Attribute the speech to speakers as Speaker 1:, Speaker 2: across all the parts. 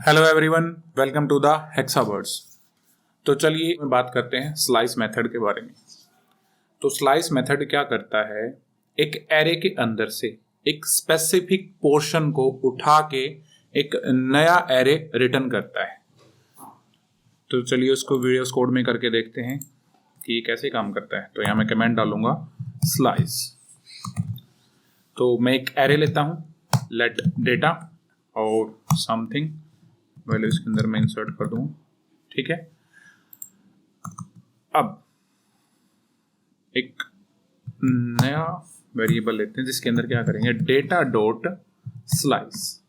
Speaker 1: Hello everyone, welcome to the Hexawords. तो चलिए बात करते हैं स्लाइस मेथड के बारे में। तो स्लाइस मेथड क्या करता है, एक एरे के अंदर से एक स्पेसिफिक पोर्शन को उठा के एक नया एरे रिटर्न करता है। तो चलिए उसको वीडियोस कोड में करके देखते हैं कि ये कैसे काम करता है। तो यहाँ मैं कमेंट डालूंगा स्लाइस। तो मैं एक एरे लेता हूँ, लेट डेटा और समथिंग वैल्यू इसके अंदर मैं इंसर्ट कर दूँ, ठीक है। अब एक नया वेरिएबल लेते हैं जिसके अंदर क्या करेंगे, डेटा डॉट स्लाइस।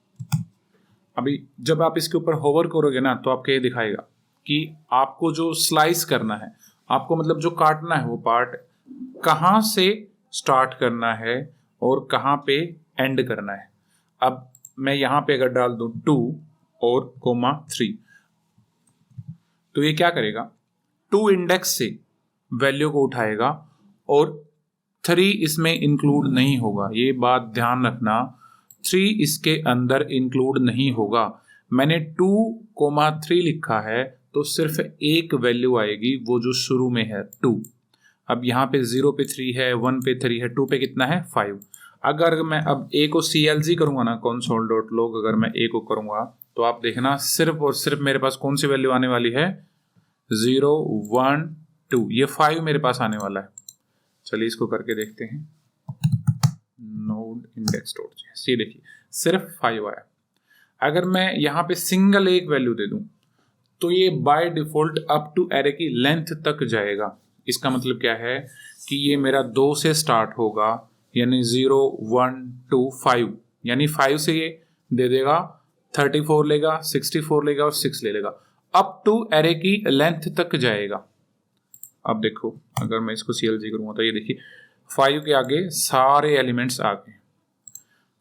Speaker 1: अभी जब आप इसके ऊपर होवर करोगे ना तो आपको ये दिखाएगा कि आपको जो स्लाइस करना है, आपको मतलब जो काटना है वो पार्ट कहाँ से स्टार्ट करना है और कहाँ पे एंड करना है। अब मैं यहाँ पे अगर डाल दूँ 2 और कोमा 3, तो ये क्या करेगा, 2 इंडेक्स से वैल्यू को उठाएगा और 3 इसमें इंक्लूड नहीं होगा। ये बात ध्यान रखना, 3 इसके अंदर इंक्लूड नहीं होगा। मैंने 2,3 लिखा है तो सिर्फ एक वैल्यू आएगी, वो जो शुरू में है 2। अब यहाँ पे 0 पे 3 है, 1 पे 3 है, 2 पे कितना है 5। अगर मैं अब a को CLG करूंगा ना, console डॉट लॉग, अगर मैं a को करूंगा तो आप देखना सिर्फ और सिर्फ मेरे पास कौन सी वैल्यू आने वाली है, 0 1 2, ये 5 मेरे पास आने वाला है। चलिए इसको करके देखते हैं, नोड इंडेक्स डॉट जेएस, ये देखिए सिर्फ 5 आया। अगर मैं यहाँ पे सिंगल एक वैल्यू दे दूं तो ये by default up to array की लेंथ तक जाएगा। इसका मतलब क्या है कि ये मेरा 2 से स्टार्ट होगा, यानी 0 1 2 5, यानी 5 से ये दे देगा 34 लेगा, 64 लेगा और 6 ले लेगा, अप टू एरे की लेंथ तक जाएगा। अब देखो अगर मैं इसको CLG करूंगा तो ये देखिए 5 के आगे सारे एलिमेंट्स आ गए।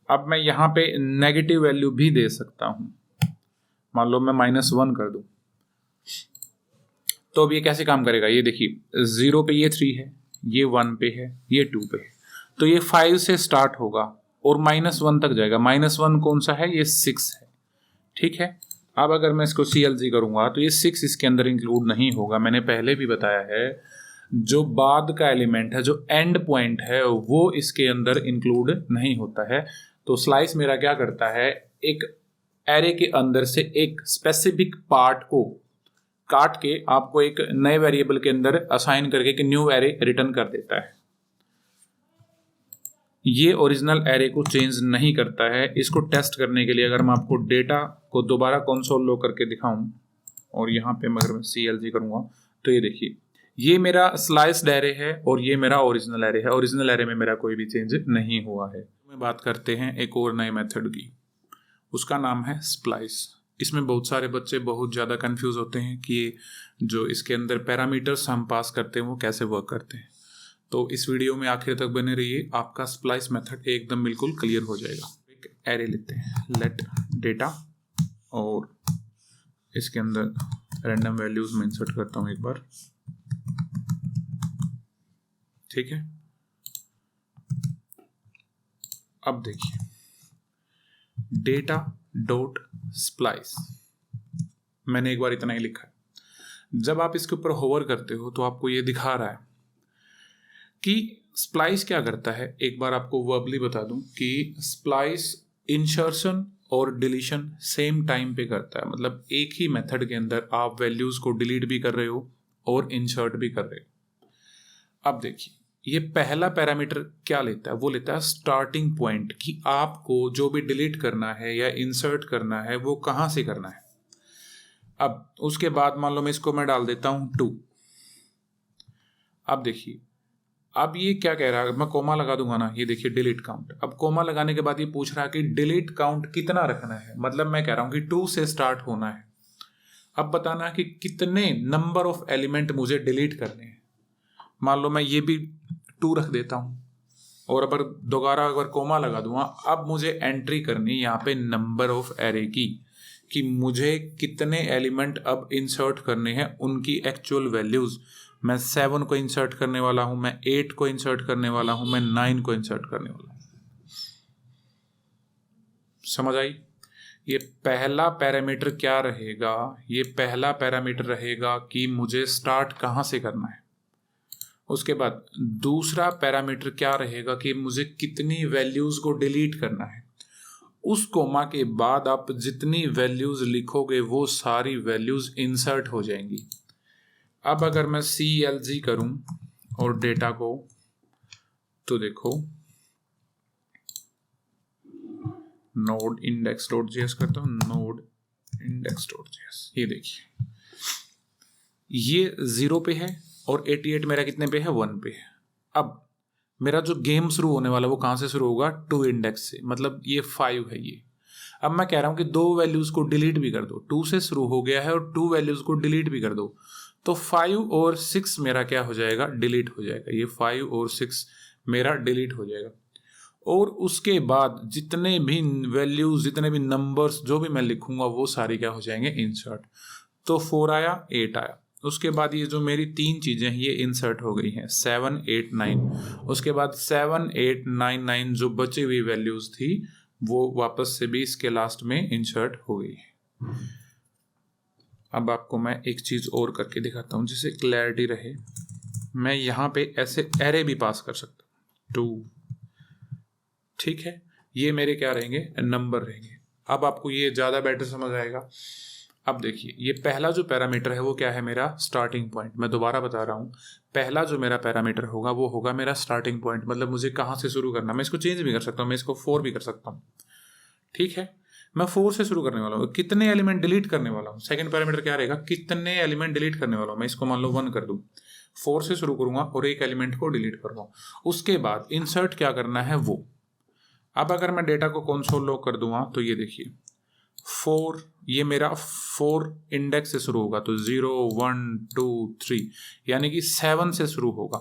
Speaker 1: अब मैं यहाँ पे नेगेटिव वैल्यू भी दे सकता हूं, मान लो मैं -1 कर दूं, तो अब ये कैसे काम करेगा, ये देखिए 0 पे ये 3 है, ये 1 पे है, ये 2 पे है, तो ये 5 से स्टार्ट होगा और -1 तक जाएगा। -1 कौन सा है, ये 6 है, ठीक है। अब अगर मैं इसको CLG करूंगा तो ये 6 इसके अंदर इंक्लूड नहीं होगा। मैंने पहले भी बताया है, जो बाद का एलिमेंट है, जो एंड पॉइंट है, वो इसके अंदर इंक्लूड नहीं होता है। तो स्लाइस मेरा क्या करता है, एक एरे के अंदर से एक स्पेसिफिक पार्ट को काट के आपको एक नए वेरिएबल के अंदर असाइन करके एक न्यू एरे रिटर्न कर देता है। ये ओरिजिनल एरे को चेंज नहीं करता है। इसको टेस्ट करने के लिए अगर मैं आपको डेटा को दोबारा कंसोल लो करके दिखाऊं और यहाँ पे अगर मैं CLG करूंगा तो ये देखिए, ये मेरा स्लाइस्ड एरे है और ये मेरा ओरिजिनल एरे है। ओरिजिनल एरे में मेरा कोई भी चेंज नहीं हुआ है। मैं बात करते हैं एक और नए मेथड की, उसका नाम है स्प्लाइस। इसमें बहुत सारे बच्चे बहुत ज़्यादा कंफ्यूज होते हैं कि जो इसके अंदर पैरामीटर्स हम पास करते हैं वो कैसे वर्क करते हैं। तो इस वीडियो में आखिर तक बने रहिए, आपका स्प्लाइस मेथड एकदम बिल्कुल क्लियर हो जाएगा। एक एरे लेते हैं, लेट डेटा, और इसके अंदर रैंडम वैल्यूज में इंसर्ट करता हूं एक बार, ठीक है। अब देखिए डेटा डॉट स्प्लाइस, मैंने एक बार इतना ही लिखा है। जब आप इसके ऊपर होवर करते हो तो आपको ये दिखा रहा है कि स्प्लाइस क्या करता है। एक बार आपको वर्बली बता दूं कि स्प्लाइस इंसर्शन और डिलीशन सेम टाइम पे करता है। मतलब एक ही मेथड के अंदर आप वैल्यूज को डिलीट भी कर रहे हो और इंसर्ट भी कर रहे हो। अब देखिए ये पहला पैरामीटर क्या लेता है, वो लेता है स्टार्टिंग पॉइंट, कि आपको जो भी डिलीट करना है या इंसर्ट करना है वो कहाँ से करना है। अब उसके बाद मान लो मैं इसको मैं डाल देता हूं 2। अब देखिए अब ये क्या कह रहा है, मैं कोमा लगा दूंगा ना, ये देखिए डिलीट काउंट। अब कोमा लगाने के बाद ये पूछ रहा है कि डिलीट काउंट कितना रखना है। मतलब मैं कह रहा हूं कि 2 से स्टार्ट होना है। अब बताना है कि कितने नंबर ऑफ एलिमेंट मुझे डिलीट करने हैं। मान लो मैं ये भी 2 रख देता हूं और अगर दोबारा अगर कोमा लगा दूंगा, अब मुझे एंट्री करनी यहाँ पे नंबर ऑफ एरे की, कि मुझे कितने एलिमेंट अब इंसर्ट करने हैं, उनकी एक्चुअल वैल्यूज। मैं 7 को इंसर्ट करने वाला हूं, मैं 8 को इंसर्ट करने वाला हूं, मैं 9 को इंसर्ट करने वाला हूं। समझ आई ये पहला पैरामीटर क्या रहेगा, ये पहला पैरामीटर रहेगा कि मुझे स्टार्ट कहाँ से करना है। उसके बाद दूसरा पैरामीटर क्या रहेगा कि मुझे कितनी वैल्यूज को डिलीट करना है। उस कोमा के बाद आप जितनी वैल्यूज लिखोगे वो सारी वैल्यूज इंसर्ट हो जाएंगी। अब अगर मैं CLG करूं और डेटा को, तो देखो नोड index.js करता हूं, नोड index.js, ये देखिए ये 0 पे है और 88 मेरा कितने पे है, 1 पे है। अब मेरा जो गेम शुरू होने वाला है वो कहाँ से शुरू होगा, 2 इंडेक्स से, मतलब ये 5 है ये। अब मैं कह रहा हूँ कि 2 वैल्यूज को डिलीट भी कर दो, 2 से शुरू हो गया है और 2 वैल्यूज को डिलीट भी कर दो, तो 5 और 6 मेरा क्या हो जाएगा, डिलीट हो जाएगा। ये 5 और 6 मेरा डिलीट हो जाएगा। और उसके बाद जितने भी वैल्यूज, जितने भी नंबर्स जो भी मैं लिखूंगा वो सारे क्या हो जाएंगे, इंसर्ट। तो 4 आया, 8 आया। उसके बाद ये जो मेरी 3 चीजें हैं ये इंसर्ट हो गई हैं, 7 8 9। उसके बाद 7 8 9 9 जो बची हुई वैल्यूज थी वो वापस से भी इसके लास्ट में इंसर्ट हो गई है। अब आपको मैं एक चीज और करके दिखाता हूं जिससे क्लैरिटी रहे। मैं यहाँ पे ऐसे एरे भी पास कर सकता हूँ, 2, ठीक है। ये मेरे क्या रहेंगे, नंबर रहेंगे। अब आपको ये ज्यादा बेटर समझ आएगा। अब देखिए ये पहला जो पैरामीटर है वो क्या है, मेरा स्टार्टिंग पॉइंट। मैं दोबारा बता रहा हूँ, पहला जो मेरा पैरामीटर होगा वो होगा मेरा स्टार्टिंग पॉइंट, मतलब मुझे कहाँ से शुरू करना। मैं इसको चेंज भी कर सकता हूँ, मैं इसको 4 भी कर सकता हूँ, ठीक है। मैं 4 से शुरू करने वाला हूँ, कितने एलिमेंट डिलीट करने वाला हूँ। सेकंड पैरामीटर क्या रहेगा, कितने एलिमेंट डिलीट करने वाला हूँ। मैं इसको मान लो 1 कर दूँ, 4 से शुरू करूंगा और एक एलिमेंट को डिलीट करूंगा। उसके बाद इंसर्ट क्या करना है वो। अब अगर मैं डेटा को कंसोल लॉग कर दूंगा तो ये देखिए 4, ये मेरा 4 इंडेक्स से शुरू होगा, तो 0 1 2 3 यानी कि 7 से शुरू होगा।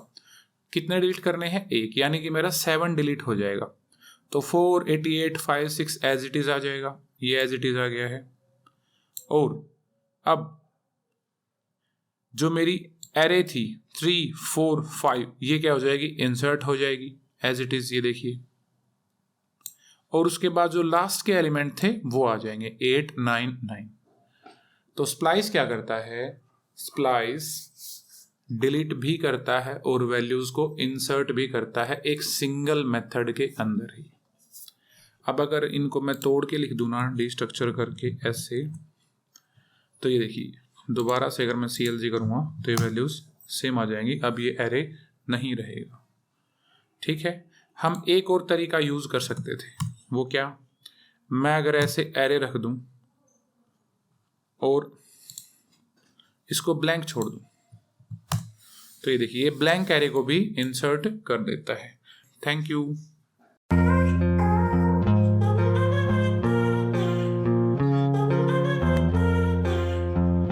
Speaker 1: कितने डिलीट करने हैं, 1, यानी कि मेरा 7 डिलीट हो जाएगा। तो 4 88 5 6 एज इट इज आ जाएगा, ये एज इट इज आ गया है। और अब जो मेरी एरे थी 3 4 5 ये क्या हो जाएगी, इंसर्ट हो जाएगी एज इट इज, ये देखिए। और उसके बाद जो लास्ट के एलिमेंट थे वो आ जाएंगे 8 9 9। तो स्प्लाइस क्या करता है, स्प्लाइस डिलीट भी करता है और वैल्यूज को इंसर्ट भी करता है एक सिंगल मेथड के अंदर ही। अब अगर इनको मैं तोड़ के लिख दूं ना, डिस्ट्रक्चर करके ऐसे, तो ये देखिए दोबारा से अगर मैं CLG करूंगा तो ये वैल्यूज सेम आ जाएंगी। अब ये एरे नहीं रहेगा, ठीक है। हम एक और तरीका यूज कर सकते थे, वो क्या, मैं अगर ऐसे एरे रख दूं और इसको ब्लैंक छोड़ दूं, तो ये देखिए ये ब्लैंक एरे को भी इंसर्ट कर देता है। Thank you.